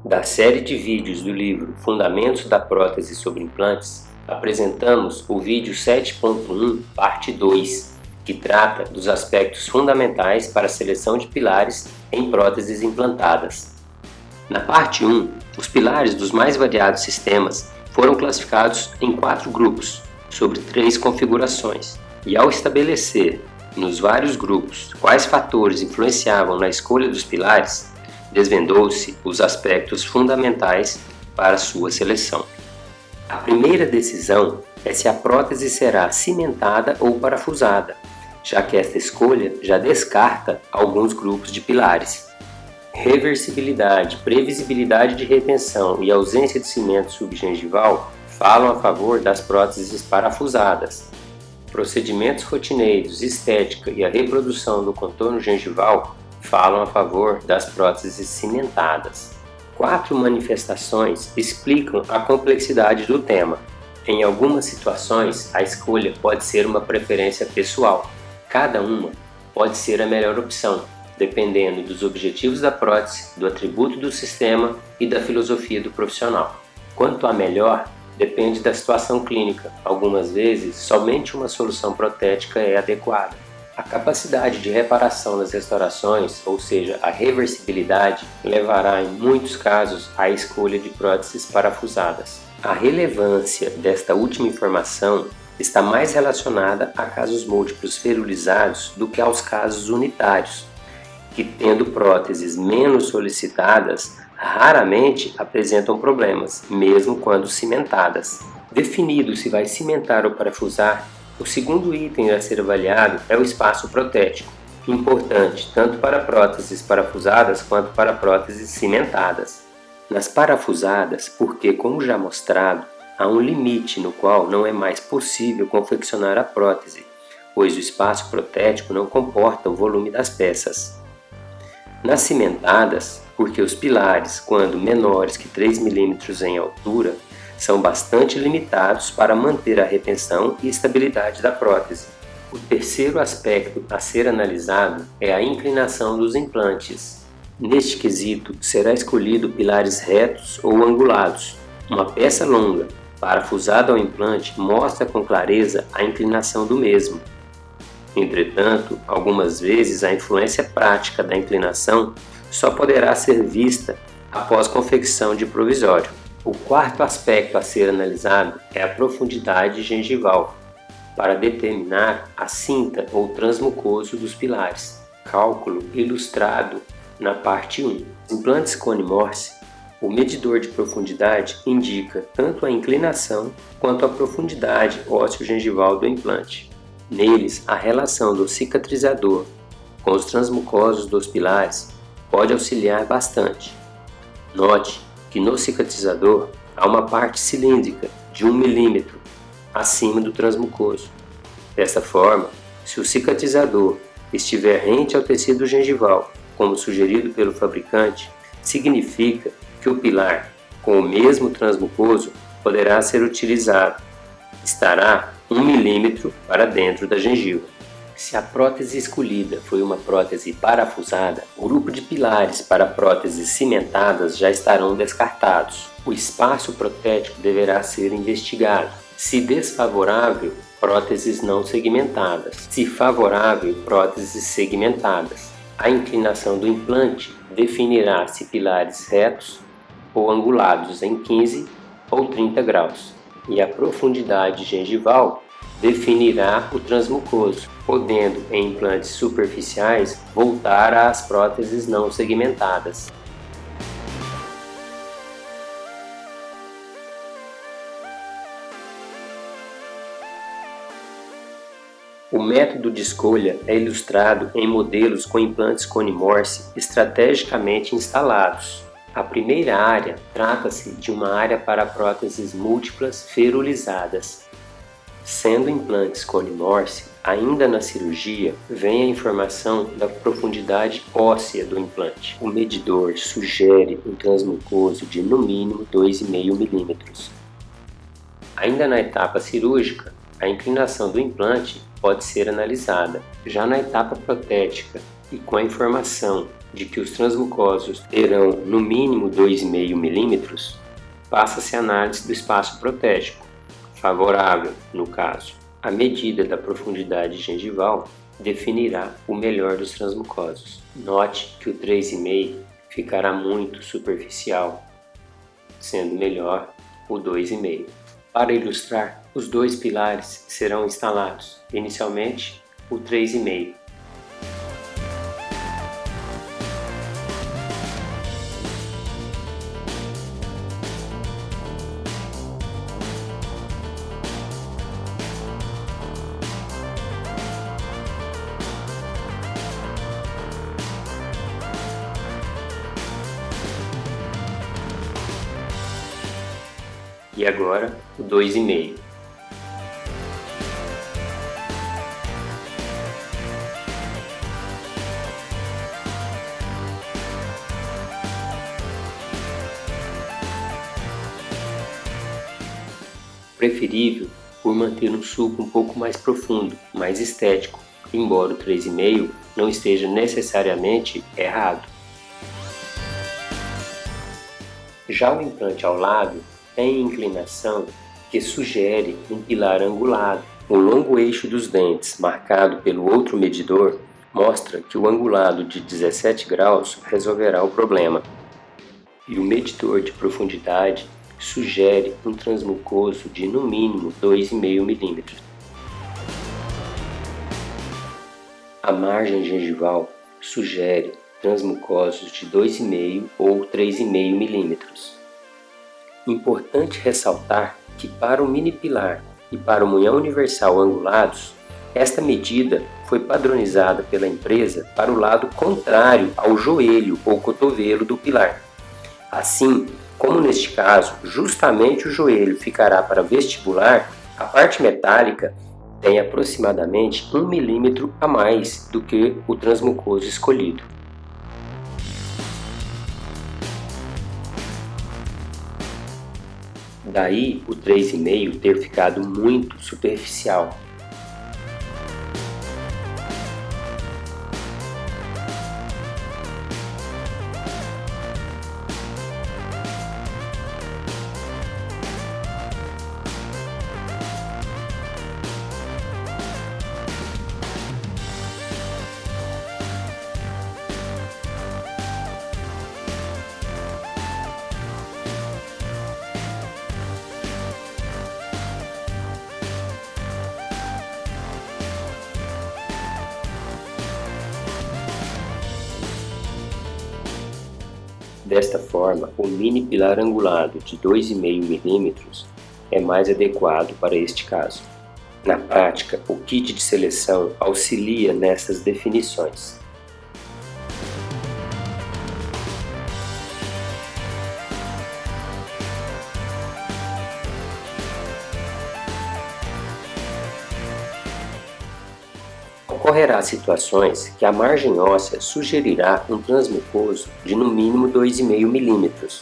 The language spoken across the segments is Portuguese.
Da série de vídeos do livro Fundamentos da Prótese sobre Implantes, apresentamos o vídeo 7.1, parte 2, que trata dos aspectos fundamentais para a seleção de pilares em próteses implantadas. Na parte 1, os pilares dos mais variados sistemas foram classificados em 4 grupos, sobre 3 configurações, e ao estabelecer nos vários grupos quais fatores influenciavam na escolha dos pilares, desvendou-se os aspectos fundamentais para sua seleção. A primeira decisão é se a prótese será cimentada ou parafusada, já que esta escolha já descarta alguns grupos de pilares. Reversibilidade, previsibilidade de retenção e ausência de cimento subgengival falam a favor das próteses parafusadas. Procedimentos rotineiros, estética e a reprodução do contorno gengival falam a favor das próteses cimentadas. 4 manifestações explicam a complexidade do tema. Em algumas situações, a escolha pode ser uma preferência pessoal. Cada uma pode ser a melhor opção, dependendo dos objetivos da prótese, do atributo do sistema e da filosofia do profissional. Quanto à melhor, depende da situação clínica. Algumas vezes, somente uma solução protética é adequada. A capacidade de reparação das restaurações, ou seja, a reversibilidade, levará em muitos casos à escolha de próteses parafusadas. A relevância desta última informação está mais relacionada a casos múltiplos ferulizados do que aos casos unitários, que, tendo próteses menos solicitadas, raramente apresentam problemas, mesmo quando cimentadas. Definido se vai cimentar ou parafusar, o segundo item a ser avaliado é o espaço protético, importante tanto para próteses parafusadas quanto para próteses cimentadas. Nas parafusadas, porque, como já mostrado, há um limite no qual não é mais possível confeccionar a prótese, pois o espaço protético não comporta o volume das peças. Nas cimentadas, porque os pilares, quando menores que 3 mm em altura, são bastante limitados para manter a retenção e estabilidade da prótese. O terceiro aspecto a ser analisado é a inclinação dos implantes. Neste quesito, será escolhido pilares retos ou angulados. Uma peça longa, parafusada ao implante, mostra com clareza a inclinação do mesmo. Entretanto, algumas vezes a influência prática da inclinação só poderá ser vista após confecção de provisório. O quarto aspecto a ser analisado é a profundidade gengival, para determinar a cinta ou transmucoso dos pilares. Cálculo ilustrado na parte 1. Implantes Cone-Morse, o medidor de profundidade indica tanto a inclinação quanto a profundidade ósseo-gengival do implante. Neles, a relação do cicatrizador com os transmucosos dos pilares pode auxiliar bastante. Note que no cicatrizador há uma parte cilíndrica de 1 mm acima do transmucoso. Dessa forma, se o cicatrizador estiver rente ao tecido gengival, como sugerido pelo fabricante, significa que o pilar com o mesmo transmucoso poderá ser utilizado. Estará 1 mm para dentro da gengiva. Se a prótese escolhida foi uma prótese parafusada, o grupo de pilares para próteses cimentadas já estarão descartados. O espaço protético deverá ser investigado. Se desfavorável, próteses não segmentadas. Se favorável, próteses segmentadas. A inclinação do implante definirá se pilares retos ou angulados em 15 ou 30 graus. E a profundidade gengival definirá o transmucoso, podendo, em implantes superficiais, voltar às próteses não segmentadas. O método de escolha é ilustrado em modelos com implantes Cone-Morse estrategicamente instalados. A primeira área trata-se de uma área para próteses múltiplas ferulizadas. Sendo implantes Cone-Morse, ainda na cirurgia, vem a informação da profundidade óssea do implante. O medidor sugere um transmucoso de no mínimo 2,5 mm. Ainda na etapa cirúrgica, a inclinação do implante pode ser analisada. Já na etapa protética, e com a informação de que os transmucosos terão no mínimo 2,5 milímetros, passa-se a análise do espaço protético, favorável, no caso. A medida da profundidade gengival definirá o melhor dos transmucosos. Note que o 3,5 ficará muito superficial, sendo melhor o 2,5. Para ilustrar, os dois pilares serão instalados, inicialmente o 3,5. E agora o 2,5. Preferível por manter um sulco um pouco mais profundo, mais estético, embora o 3,5 não esteja necessariamente errado. Já o implante ao lado tem inclinação que sugere um pilar angulado. O longo eixo dos dentes, marcado pelo outro medidor, mostra que o angulado de 17 graus resolverá o problema. E o medidor de profundidade sugere um transmucoso de no mínimo 2,5 milímetros. A margem gengival sugere transmucosos de 2,5 ou 3,5 milímetros. Importante ressaltar que para o mini pilar e para o munhão universal angulados, esta medida foi padronizada pela empresa para o lado contrário ao joelho ou cotovelo do pilar. Assim, como neste caso, justamente o joelho ficará para vestibular, a parte metálica tem aproximadamente 1 milímetro a mais do que o transmucoso escolhido. Daí o 3,5 ter ficado muito superficial. Desta forma, o mini pilar angulado de 2,5 milímetros é mais adequado para este caso. Na prática, o kit de seleção auxilia nessas definições. Ocorrerá situações que a margem óssea sugerirá um transmucoso de no mínimo 2,5 milímetros.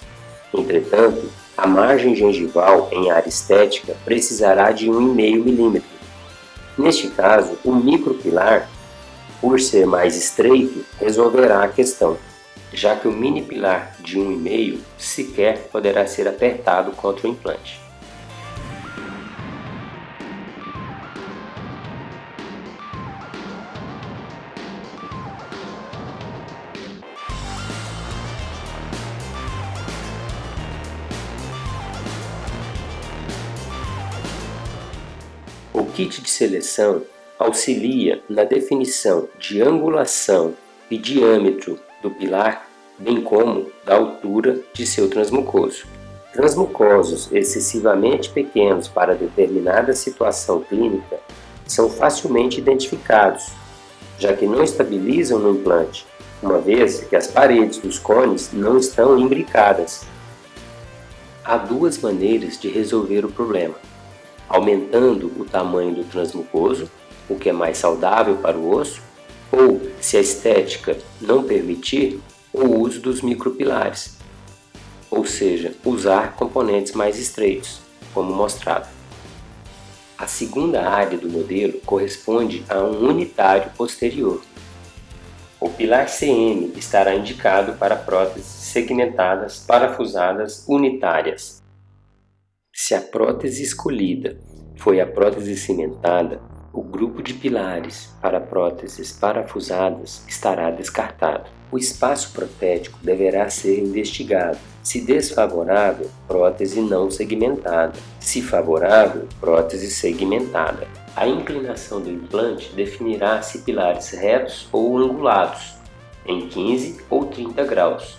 Entretanto, a margem gengival em área estética precisará de 1,5 milímetro. Neste caso, o micropilar, por ser mais estreito, resolverá a questão, já que o mini pilar de 1,5 sequer poderá ser apertado contra o implante. O kit de seleção auxilia na definição de angulação e diâmetro do pilar, bem como da altura de seu transmucoso. Transmucosos excessivamente pequenos para determinada situação clínica são facilmente identificados, já que não estabilizam no implante, uma vez que as paredes dos cones não estão imbricadas. Há duas maneiras de resolver o problema: aumentando o tamanho do transmucoso, o que é mais saudável para o osso, ou, se a estética não permitir, o uso dos micropilares, ou seja, usar componentes mais estreitos, como mostrado. A segunda área do modelo corresponde a um unitário posterior. O pilar CM estará indicado para próteses segmentadas parafusadas unitárias. Se a prótese escolhida foi a prótese cimentada, o grupo de pilares para próteses parafusadas estará descartado. O espaço protético deverá ser investigado. Se desfavorável, prótese não segmentada. Se favorável, prótese segmentada. A inclinação do implante definirá se pilares retos ou angulados, em 15 ou 30 graus.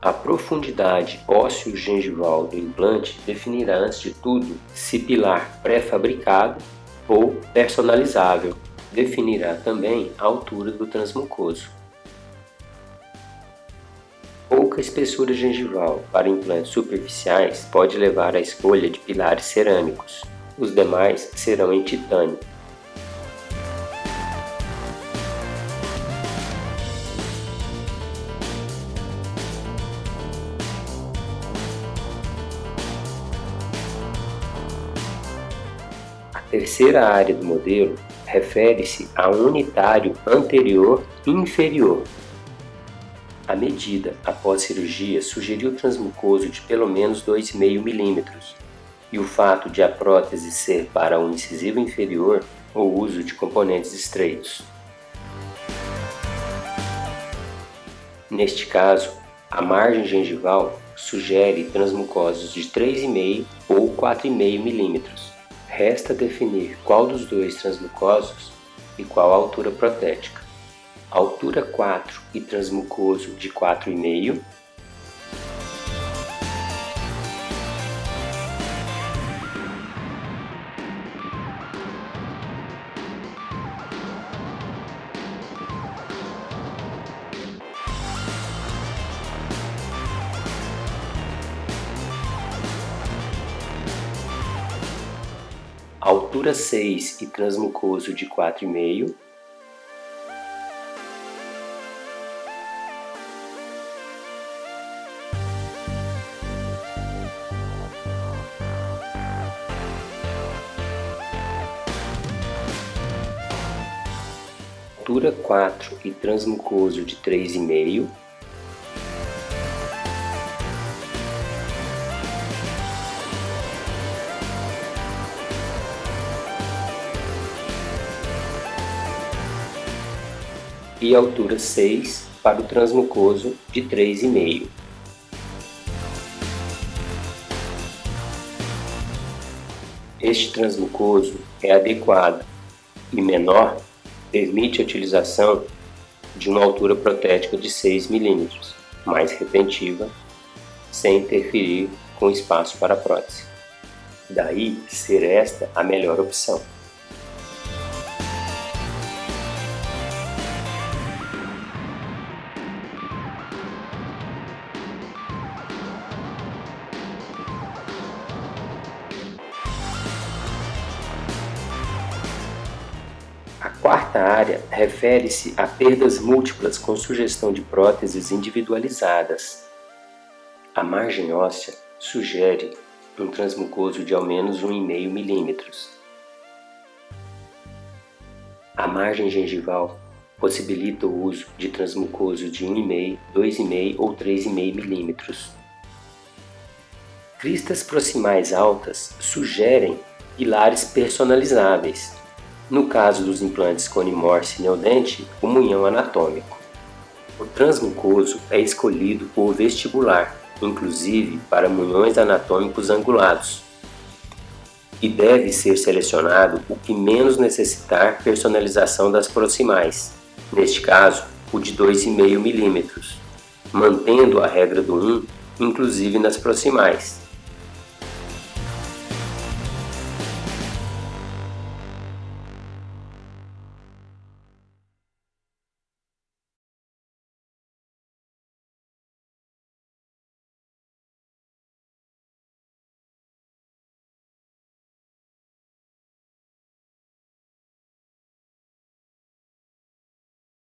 A profundidade ósseo-gengival do implante definirá, antes de tudo, se pilar pré-fabricado ou personalizável. Definirá também a altura do transmucoso. Pouca espessura gengival para implantes superficiais pode levar à escolha de pilares cerâmicos. Os demais serão em titânio. A terceira área do modelo refere-se a um unitário anterior e inferior. A medida após cirurgia sugeriu transmucoso de pelo menos 2,5 mm, e o fato de a prótese ser para um incisivo inferior ou uso de componentes estreitos. Neste caso, a margem gengival sugere transmucosos de 3,5 ou 4,5 mm. Resta definir qual dos dois transmucosos e qual a altura protética. Altura 4 e transmucoso de 4,5. Altura 6 e transmucoso de 4,5. Altura 4 e transmucoso de 3,5. E altura 6 para o transmucoso de 3,5. Este transmucoso é adequado e menor permite a utilização de uma altura protética de 6 mm, mais retentiva, sem interferir com o espaço para a prótese. Daí ser esta a melhor opção. A quarta área refere-se a perdas múltiplas com sugestão de próteses individualizadas. A margem óssea sugere um transmucoso de ao menos 1,5 mm. A margem gengival possibilita o uso de transmucoso de 1,5, 2,5 ou 3,5 mm. Cristas proximais altas sugerem pilares personalizáveis. No caso dos implantes Cone-Morse Neodente, o munhão anatômico. O transmucoso é escolhido por vestibular, inclusive para munhões anatômicos angulados, e deve ser selecionado o que menos necessitar personalização das proximais, neste caso, o de 2,5 mm, mantendo a regra do 1, inclusive nas proximais.